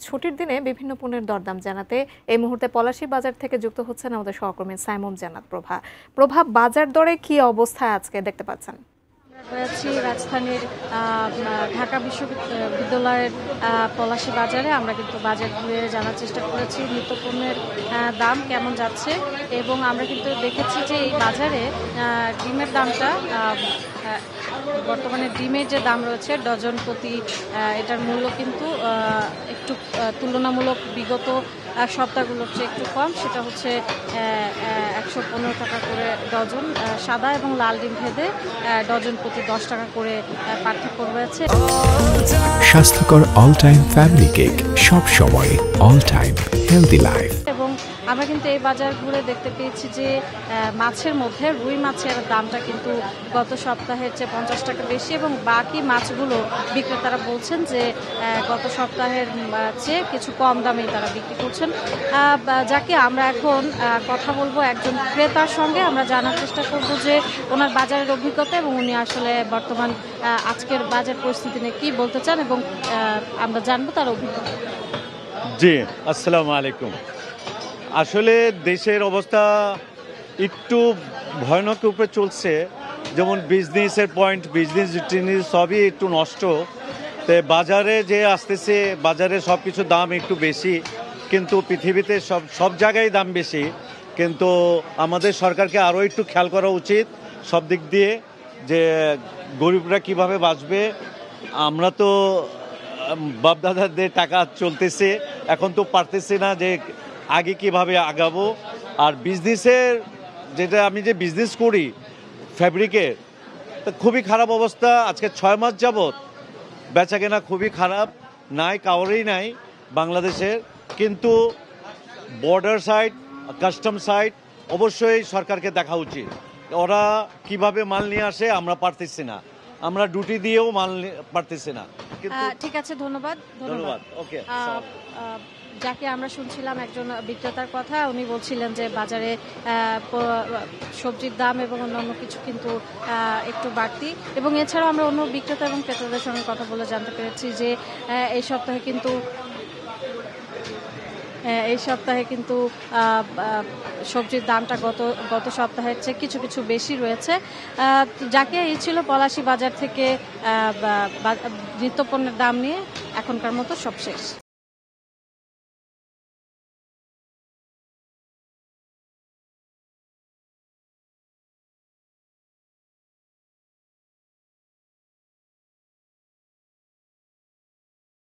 ছুটির দিনে বিভিন্ন পণ্যের দরদাম জানাতে এই মুহূর্তে পলাশী বাজার থেকে যুক্ত হচ্ছেন আমাদের সহকর্মী সাইমুম জান্নাত প্রভা। প্রভা, বাজার দরে কি অবস্থায় আজকে দেখতে পাচ্ছেন? রয়েছি রাজধানীর ঢাকা বিশ্ববিদ্যালয়ের পলাশী বাজারে। আমরা কিন্তু বাজার ঘুরে জানার চেষ্টা করেছি নিত্যপণ্যের দাম কেমন যাচ্ছে, এবং আমরা কিন্তু দেখেছি যে এই বাজারে ডিমের দামটা বর্তমানে ডিমের যে দাম রয়েছে ডজন প্রতি, এটার মূল্য কিন্তু একটু তুলনামূলক বিগত সপ্তাহগুলোর চেয়ে একটু কম। সেটা হচ্ছে 115 টাকা করে ডজন। সাদা এবং লাল ডিম ভেদে ডজন প্রতি 10 টাকা করে পার্থক্য রয়েছে। স্বাস্থ্যকর অল টাইম ফ্যামিলি কেক, সব সময় অল টাইম হেলদি লাইফ। এবং আমরা কিন্তু এই বাজার ঘুরে দেখতে পেয়েছি যে মাছের মধ্যে রুই মাছের দামটা কিন্তু গত সপ্তাহের চেয়ে 50 টাকা বেশি, এবং বাকি মাছগুলো বিক্রেতারা বলছেন যে গত সপ্তাহের চেয়ে কিছু কম দামেই তারা বিক্রি করছেন। যাকে আমরা এখন কথা বলবো একজন ক্রেতার সঙ্গে, আমরা জানার চেষ্টা করব যে ওনার বাজারের অভিজ্ঞতা এবং উনি আসলে বর্তমান আজকের বাজার পরিস্থিতি নিয়ে কী বলতে চান, এবং আমরা জানবো তার অভিজ্ঞতা। জি, আসসালামু আলাইকুম। আসলে দেশের অবস্থা একটু ভয়ানক রূপে চলছে, যেমন বিজনেসের পয়েন্ট, বিজনেস সবই একটু নষ্ট। তো বাজারে যে আসতেছে, বাজারে সব কিছু দাম একটু বেশি, কিন্তু পৃথিবীতে সব জায়গায় দাম বেশি। কিন্তু আমাদের সরকারকে আরও একটু খেয়াল করা উচিত সব দিক দিয়ে, যে গরিবরা কিভাবে বাঁচবে। আমরা তো বাপদাদাদের টাকা চলতেছে, এখন তো পারতেছি না যে আগে কিভাবে আগাবো। আর বিজনেসের যেটা আমি যে বিজনেস করি ফ্যাব্রিকের, তো খুবই খারাপ অবস্থা। আজকে 6 মাস যাবত বেচা কেনা খুবই খারাপ, নাই কাউরেই নাই বাংলাদেশের। কিন্তু বর্ডার সাইড, কাস্টম সাইড অবশ্যই সরকারকে দেখা উচিত। ওরা কিভাবে মাল নিয়ে আসে আমরা পারতেছি না, আমরা ডিউটি দিয়েও মাল পারতেছি না। ঠিক আছে, ধন্যবাদ। ওকে। যাকে আমরা শুনছিলাম একজন বিক্রেতার কথা, উনি বলছিলেন যে বাজারে সবজির দাম এবং অন্যান্য কিছু কিন্তু একটু বাড়তি। এবং এছাড়াও আমরা অন্য বিক্রেতা এবং ক্রেতাদের সঙ্গে কথা বলে জানতে পেরেছি যে এই সপ্তাহে কিন্তু সবজির দামটা গত সপ্তাহের চেয়ে কিছু কিছু বেশি রয়েছে। যাকে এই ছিল পলাশী বাজার থেকে নিত্যপণ্যের দাম নিয়ে এখনকার মতো সব শেষ।